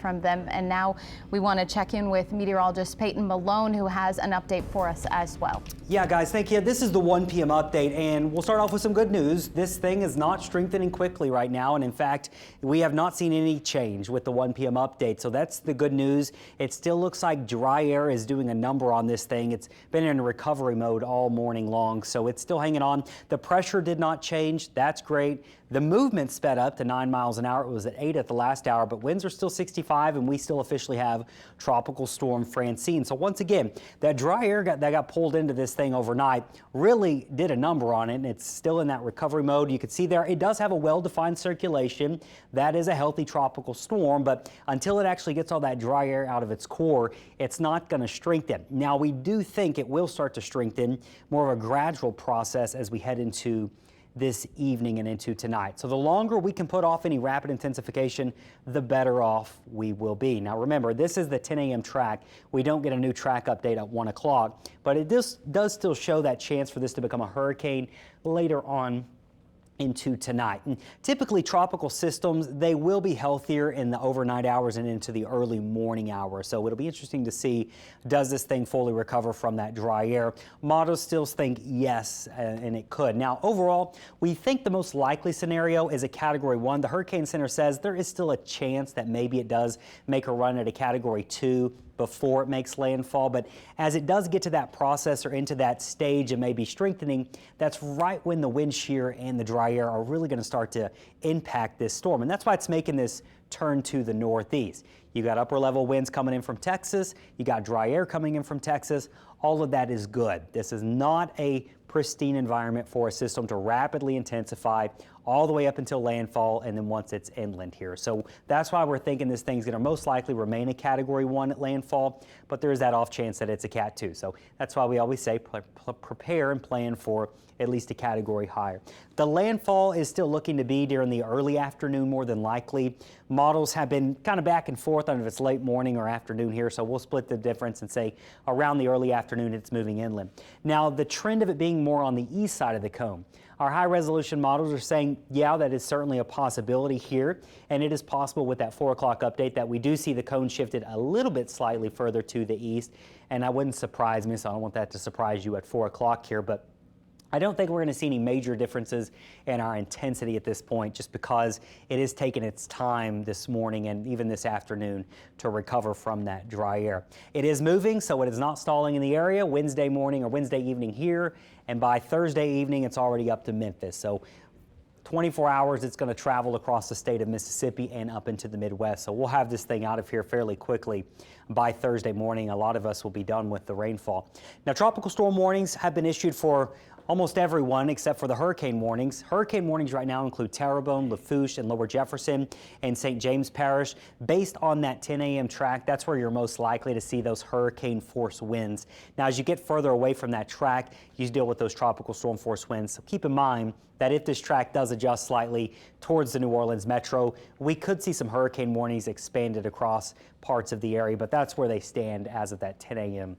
from them. And now we want to check in with meteorologist Payton Malone, who has an update for us as well. Yeah, guys, thank you. This is the 1 p.m. update, and we'll start off with some good news. This thing is not strengthening quickly right now, and in fact, we have not seen any change with the 1 p.m. update, so that's the good news. It still looks like dry air is doing a number on this thing. It's been in recovery mode all morning long, so it's still hanging on. The pressure did not change. That's great. The movement sped up to 9 miles an hour. It was at 8 at the last hour, but winds are still 65, and we still officially have Tropical Storm Francine. So once again, that dry air that got pulled into this thing overnight really did a number on it, and it's still in that recovery mode. You can see there it does have a well-defined circulation. That is a healthy tropical storm, but until it actually gets all that dry air out of its core, it's not going to strengthen. Now, we do think it will start to strengthen, more of a gradual process as we head into this evening and into tonight. So the longer we can put off any rapid intensification, the better off we will be. Now remember, this is the 10 a.m. track. We don't get a new track update at 1 o'clock, but it does still show that chance for this to become a hurricane later on into tonight. And typically tropical systems, they will be healthier in the overnight hours and into the early morning hours. So it'll be interesting to see, does this thing fully recover from that dry air? Models still think yes, and it could. Now overall, we think the most likely scenario is a Category 1. The Hurricane Center says there is still a chance that maybe it does make a run at a Category 2 before it makes landfall, but as it does get to that process or into that stage and maybe strengthening, that's right when the wind shear and the dry air are really going to start to impact this storm, and that's why it's making this turn to the northeast. You got upper level winds coming in from Texas, you got dry air coming in from Texas. All of that is good. This is not a pristine environment for a system to rapidly intensify all the way up until landfall and then once it's inland here. So that's why we're thinking this thing's going to most likely remain a Category 1 at landfall, but there is that off chance that it's a Cat 2. So that's why we always say prepare and plan for at least a category higher. The landfall is still looking to be during the early afternoon more than likely. Models have been kind of back and forth on if it's late morning or afternoon here, so we'll split the difference and say around the early afternoon it's moving inland. Now the trend of it being more on the east side of the cone. Our high resolution models are saying, yeah, that is certainly a possibility here, and it is possible with that 4 o'clock update that we do see the cone shifted a little bit slightly further to the east, and that wouldn't surprise me, so I don't want that to surprise you at 4 o'clock here, but I don't think we're going to see any major differences in our intensity at this point, just because it is taking its time this morning and even this afternoon to recover from that dry air. It is moving, so it is not stalling in the area Wednesday morning or Wednesday evening here, and by Thursday evening it's already up to Memphis. So 24 hours it's going to travel across the state of Mississippi and up into the Midwest. So we'll have this thing out of here fairly quickly by Thursday morning. A lot of us will be done with the rainfall. Now, tropical storm warnings have been issued for almost everyone except for the hurricane warnings. Hurricane warnings right now include Terrebonne, Lafourche, and Lower Jefferson and St. James Parish. Based on that 10 a.m. track, that's where you're most likely to see those hurricane force winds. Now, as you get further away from that track, you deal with those tropical storm force winds. So keep in mind that if this track does adjust slightly towards the New Orleans metro, we could see some hurricane warnings expanded across parts of the area, but that's where they stand as of that 10 a.m.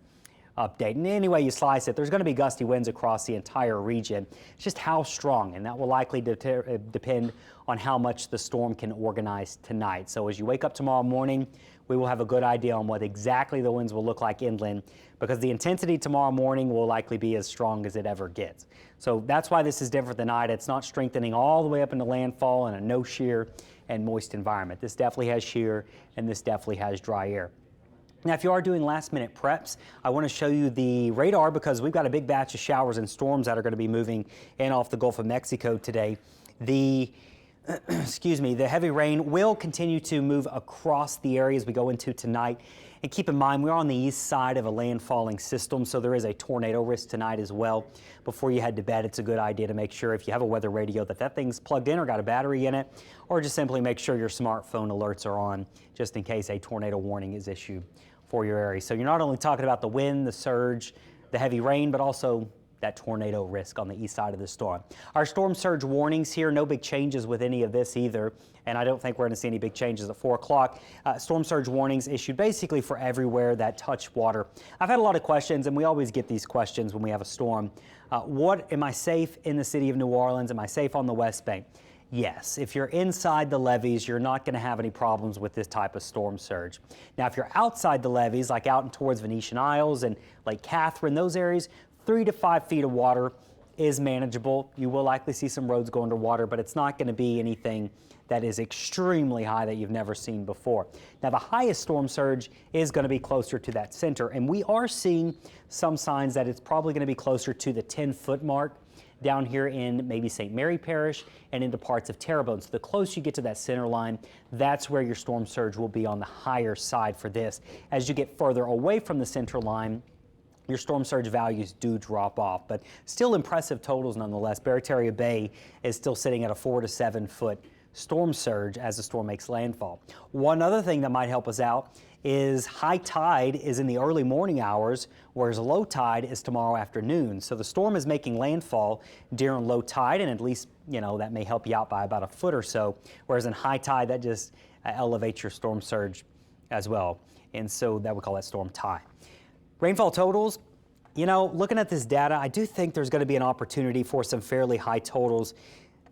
update. And any way you slice it, there's going to be gusty winds across the entire region. It's just how strong, and that will likely depend on how much the storm can organize tonight. So as you wake up tomorrow morning, we will have a good idea on what exactly the winds will look like inland, because the intensity tomorrow morning will likely be as strong as it ever gets. So that's why this is different tonight. It's not strengthening all the way up into landfall in a no shear and moist environment. This definitely has shear, and this definitely has dry air. Now, if you are doing last-minute preps, I want to show you the radar, because we've got a big batch of showers and storms that are going to be moving in off the Gulf of Mexico today. The heavy rain will continue to move across the area as we go into tonight. And keep in mind, we're on the east side of a landfalling system, so there is a tornado risk tonight as well. Before you head to bed, it's a good idea to make sure, if you have a weather radio, that thing's plugged in or got a battery in it, or just simply make sure your smartphone alerts are on, just in case a tornado warning is issued for your area. So you're not only talking about the wind, the surge, the heavy rain, but also that tornado risk on the east side of the storm. Our storm surge warnings here, no big changes with any of this either, and I don't think we're going to see any big changes at 4 o'clock. Storm surge warnings issued basically for everywhere that touch water. I've had a lot of questions, and we always get these questions when we have a storm. Am I safe in the city of New Orleans? Am I safe on the West Bank? Yes, if you're inside the levees, you're not going to have any problems with this type of storm surge. Now, if you're outside the levees, like out towards Venetian Isles and Lake Catherine, those areas, 3 to 5 feet of water is manageable. You will likely see some roads go underwater, but it's not going to be anything that is extremely high that you've never seen before. Now, the highest storm surge is going to be closer to that center, and we are seeing some signs that it's probably going to be closer to the 10-foot mark down here in maybe St. Mary Parish and into parts of Terrebonne. So the closer you get to that center line, that's where your storm surge will be on the higher side for this. As you get further away from the center line, your storm surge values do drop off, but still impressive totals nonetheless. Barataria Bay is still sitting at a 4 to 7 foot storm surge as the storm makes landfall. One other thing that might help us out is high tide is in the early morning hours, whereas low tide is tomorrow afternoon. So the storm is making landfall during low tide, and at least, that may help you out by about a foot or so, whereas in high tide, that just elevates your storm surge as well. And so that we call that storm tie. Rainfall totals, looking at this data, I do think there's going to be an opportunity for some fairly high totals.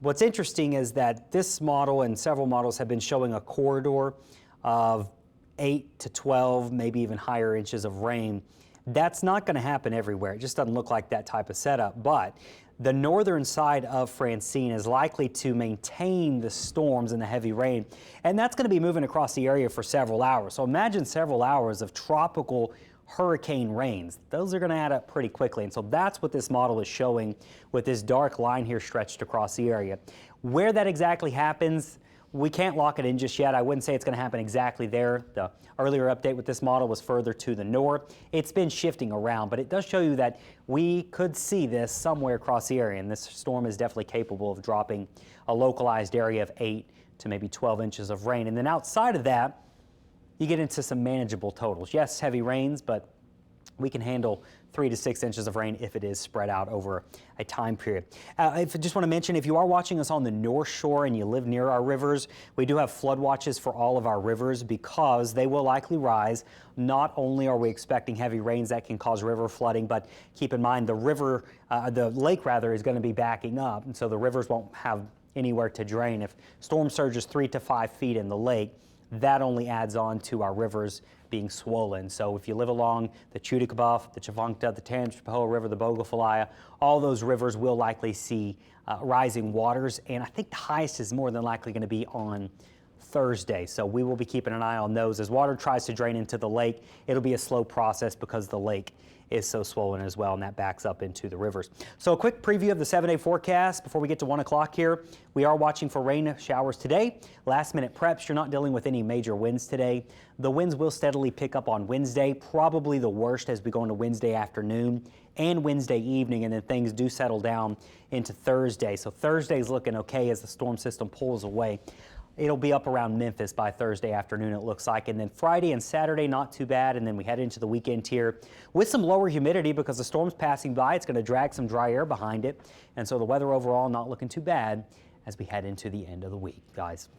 What's interesting is that this model and several models have been showing a corridor of 8 to 12, maybe even higher inches of rain. That's not going to happen everywhere. It just doesn't look like that type of setup. But the northern side of Francine is likely to maintain the storms and the heavy rain. And that's going to be moving across the area for several hours. So imagine several hours of tropical hurricane rains. Those are going to add up pretty quickly. And so that's what this model is showing with this dark line here stretched across the area. Where that exactly happens, we can't lock it in just yet. I wouldn't say it's going to happen exactly there. The earlier update with this model was further to the north. It's been shifting around, but it does show you that we could see this somewhere across the area, and this storm is definitely capable of dropping a localized area of 8 to maybe 12 inches of rain. And then outside of that, you get into some manageable totals. Yes, heavy rains, but we can handle 3 to 6 inches of rain if it is spread out over a time period. I just want to mention, if you are watching us on the North Shore and you live near our rivers, we do have flood watches for all of our rivers because they will likely rise. Not only are we expecting heavy rains that can cause river flooding, but keep in mind the lake is going to be backing up, and so the rivers won't have anywhere to drain. If storm surges 3 to 5 feet in the lake, that only adds on to our rivers being swollen. So if you live along the Chuticabuff, the Chavunkta, the Tangipahoa River, the Bogafalaya, all those rivers will likely see rising waters. And I think the highest is more than likely going to be on Thursday. So we will be keeping an eye on those. As water tries to drain into the lake, it'll be a slow process because the lake is so swollen as well, and that backs up into the rivers. So a quick preview of the 7-day forecast before we get to 1 o'clock here. We are watching for rain showers today. Last minute preps, you're not dealing with any major winds today. The winds will steadily pick up on Wednesday, probably the worst as we go into Wednesday afternoon and Wednesday evening, and then things do settle down into Thursday. So Thursday's looking okay as the storm system pulls away. It'll be up around Memphis by Thursday afternoon, it looks like. And then Friday and Saturday, not too bad. And then we head into the weekend here with some lower humidity because the storm's passing by. It's going to drag some dry air behind it. And so the weather overall not looking too bad as we head into the end of the week, guys.